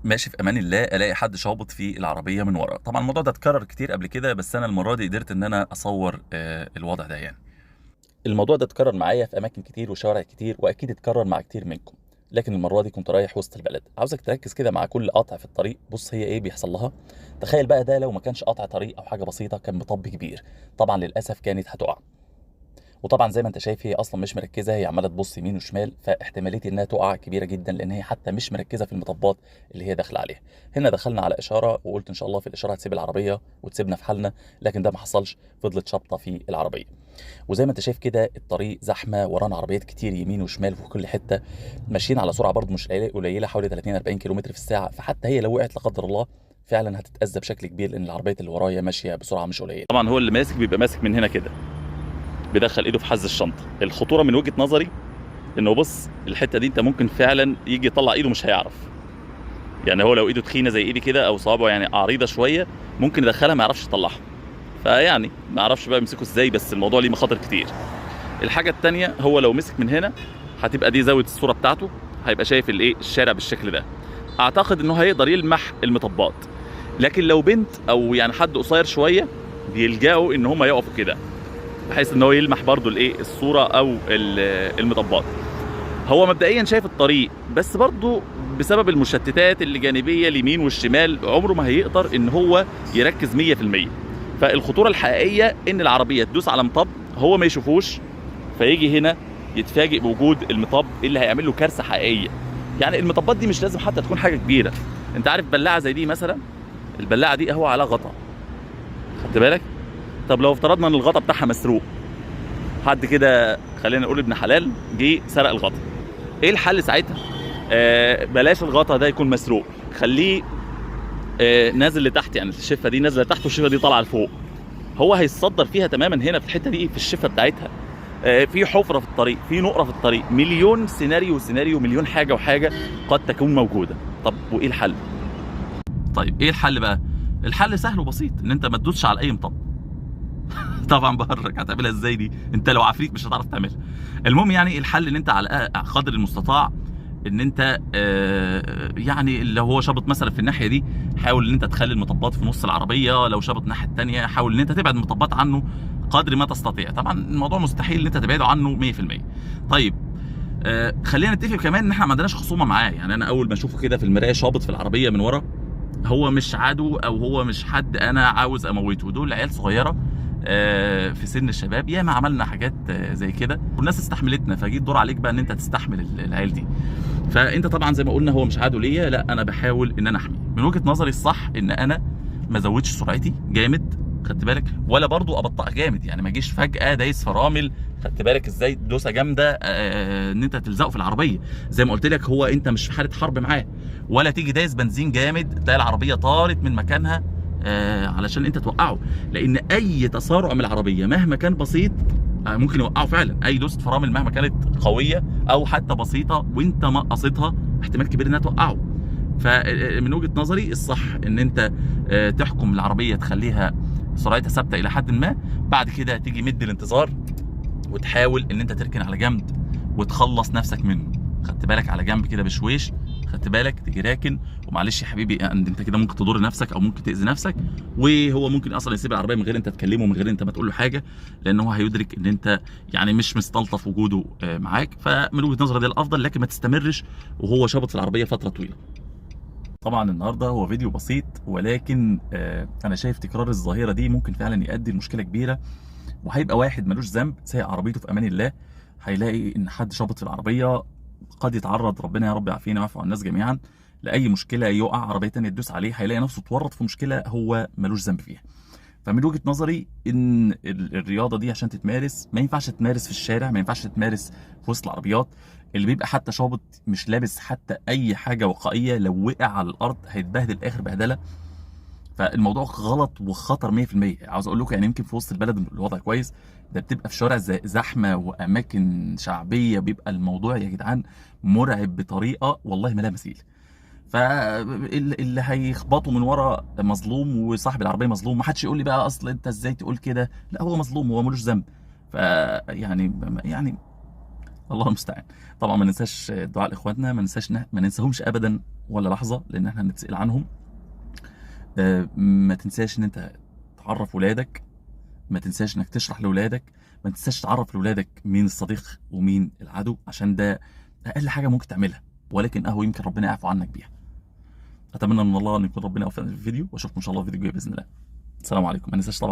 ماشي في امان الله الاقي حد شابط في العربيه من ورا. طبعا الموضوع ده اتكرر كتير قبل كده، بس انا المره دي قدرت ان انا اصور الوضع ده يعني. الموضوع ده اتكرر معايا في اماكن كتير وشوارع كتير، واكيد اتكرر مع كتير منكم. لكن المره دي كنت رايح وسط البلد. عاوزك تركز كده مع كل قطع في الطريق. بص هي ايه بيحصل لها. تخيل بقى ده لو ما كانش قطع طريق او حاجه بسيطه، كان مطب كبير. طبعا للاسف كانت هتقع. وطبعا زي ما انت شايف هي اصلا مش مركزه، هي عماله تبص يمين وشمال، فاحتماليه انها تقع كبيره جدا، لان هي حتى مش مركزه في المطبات اللي هي داخله عليها. هنا دخلنا على اشاره وقلت ان شاء الله في الاشاره هتسيب العربيه وتسيبنا في حالنا، لكن ده ما حصلش، فضلت شابطه في العربيه. وزي ما انت شايف كده الطريق زحمه، ورانا عربيات كتير يمين وشمال في كل حته، ماشيين على سرعه برضو مش قليله، حوالي 30 40 كيلومتر في الساعه. فحتى هي لو وقعت لا قدر الله فعلا هتتاذى بشكل كبير، لان العربيات اللي ورايا ماشيه بسرعه مش قليله. طبعا هو اللي ماسك بيبقى ماسك من هنا كده، بيدخل ايده في حز الشنطه. الخطوره من وجهه نظري انه بص الحته دي انت ممكن فعلا يجي يطلع ايده مش هيعرف. يعني هو لو ايده تخينه زي ايدي كده او صوابعه يعني عريضه شويه، ممكن يدخلها ما يعرفش يطلعها. فيعني ما اعرفش بقى يمسكه ازاي، بس الموضوع ليه مخاطر كتير. الحاجه الثانيه، هو لو مسك من هنا هتبقى دي زاويه الصوره بتاعته، هيبقى شايف الايه الشارع بالشكل ده. اعتقد انه هيقدر يلمح المطبات. لكن لو بنت او يعني حد قصير شويه بيلجأوا ان هم يقفوا كده، بحيث ان هو يلمح برضو الايه الصوره او المطبات. هو مبدئيا شايف الطريق، بس برضو بسبب المشتتات اللي جانبيه اليمين والشمال عمره ما هيقدر ان هو يركز 100%. فالخطوره الحقيقيه ان العربيه تدوس على مطب هو ما يشوفوش، فيجي هنا يتفاجئ بوجود المطب اللي هيعمل له كارثه حقيقيه. يعني المطبات دي مش لازم حتى تكون حاجه كبيره. انت عارف بلاعه زي دي مثلا، البلاعه دي هو عليها غطا، خدت بالك؟ طب لو افترضنا ان الغطا بتاعها مسروق، حد كده خلينا نقول ابن حلال جه سرق الغطا، ايه الحل ساعتها؟ بلاش الغطا ده يكون مسروق، خليه نازل لتحت. يعني الشفه دي نازله لتحت والشفه دي طالعه لفوق. هو هيتصدر فيها تماما هنا في الحته دي، في الشفه بتاعتها. في حفره في الطريق، في نقره في الطريق، مليون سيناريو مليون حاجه وحاجه قد تكون موجوده. طب وايه الحل؟ طيب ايه الحل بقى؟ الحل سهل وبسيط، ان انت ما تدوسش على اي مطب. طبعا بهرج، هتعملها ازاي دي؟ انت لو عفريت مش هتعرف تعملها. المهم يعني الحل ان انت على قدر المستطاع ان انت يعني لو هو شابط مثلا في الناحيه دي، حاول ان انت تخلي المطبات في نص العربيه. لو شابط الناحيه الثانيه حاول ان انت تبعد المطبات عنه قدر ما تستطيع. طبعا الموضوع مستحيل ان انت تبعده عنه 100%. طيب خلينا نتفق كمان ان احنا ما عندناش خصومه معاه. يعني انا اول ما اشوفه كده في المرايه شابط في العربيه من ورا، هو مش عدو او هو مش حد انا عاوز اموته. دول عيال صغيره في سن الشباب، ياما عملنا حاجات زي كده والناس استحملتنا، فجيت دور عليك بقى ان انت تستحمل العيال دي. فانت طبعا زي ما قلنا هو مش عدو ليا، لا انا بحاول ان انا احميه. من وجهه نظري الصح ان انا ما ازودش سرعتي جامد، خدت بالك، ولا برضو ابطأ جامد. يعني ما اجيش فجاه دايس فرامل، خدت بالك ازاي، دوسه جامده ان انت تلزقه في العربيه. زي ما قلت لك هو انت مش في حاله حرب معاه، ولا تيجي دايس بنزين جامد تلاقي العربيه طارت من مكانها علشان انت توقعه. لان اي تسارع من العربيه مهما كان بسيط ممكن يوقعه فعلا. اي دوسه فرامل مهما كانت قويه او حتى بسيطه وانت ما قصيتها، احتمال كبير انها توقعه. فمن وجهه نظري الصح ان انت تحكم العربيه، تخليها سرعتها ثابته الى حد ما. بعد كده تيجي مد الانتظار وتحاول ان انت تركن على جنب وتخلص نفسك منه، خدت بالك، على جنب كده بشويش، خدت بالك، تيجي راكن. ومعلش يا حبيبي انت كده ممكن تضر نفسك او ممكن تاذي نفسك، وهو ممكن اصلا يسيب العربيه من غير انت تكلمه، من غير انت ما تقول له حاجه، لان هو هيدرك ان انت يعني مش مستلطف وجوده معاك. فمن وجهه نظري ده الافضل، لكن ما تستمرش وهو شابط في العربيه فتره طويله. طبعا النهارده هو فيديو بسيط، ولكن انا شايف تكرار الظاهره دي ممكن فعلا يؤدي لمشكله كبيره. وهيبقى واحد ملوش ذنب سايق عربيته في امان الله، هيلاقي ان حد شابط في العربيه، قد يتعرض، ربنا يا رب يعافينا ويعفو عن الناس جميعا، لاي مشكله، يقع عربيه ثانيه تدوس عليه، هيلاقي نفسه اتورط في مشكله هو ملوش ذنب فيها. فمن وجهه نظري ان الرياضه دي عشان تتمارس ما ينفعش تتمارس في الشارع، ما ينفعش تتمارس في وسط العربيات. اللي بيبقى حتى شابط مش لابس حتى اي حاجه وقائيه، لو وقع على الارض هيتبهدل اخر بهدله. فالموضوع غلط وخطر 100%. عاوز اقول لكم يعني يمكن في وسط البلد الوضع كويس، ده بتبقى في شوارع زحمه واماكن شعبيه بيبقى الموضوع يا جدعان مرعب بطريقه والله ما لها مثيل. فاللي هيخبطوا من ورا مظلوم وصاحب العربيه مظلوم. ما حدش يقول لي بقى اصل انت ازاي تقول كده، لا هو مظلوم، هو ملوش ذنب. فيعني الله المستعان. طبعا ما ننساش الدعاء لاخواتنا، ما ننساهمش ابدا ولا لحظه، لان احنا هنتسال عنهم. ما تنساش ان انت تعرف ولادك، ما تنساش انك تشرح لاولادك، ما تنساش تعرف لاولادك مين الصديق ومين العدو، عشان ده اقل حاجه ممكن تعملها، ولكن يمكن ربنا يعفو عنك بيها. اتمنى من الله ان يكون ربنا وفقنا في الفيديو، واشوفكم ان شاء الله في فيديو جاي باذن الله. السلام عليكم. ما ننساش طبعا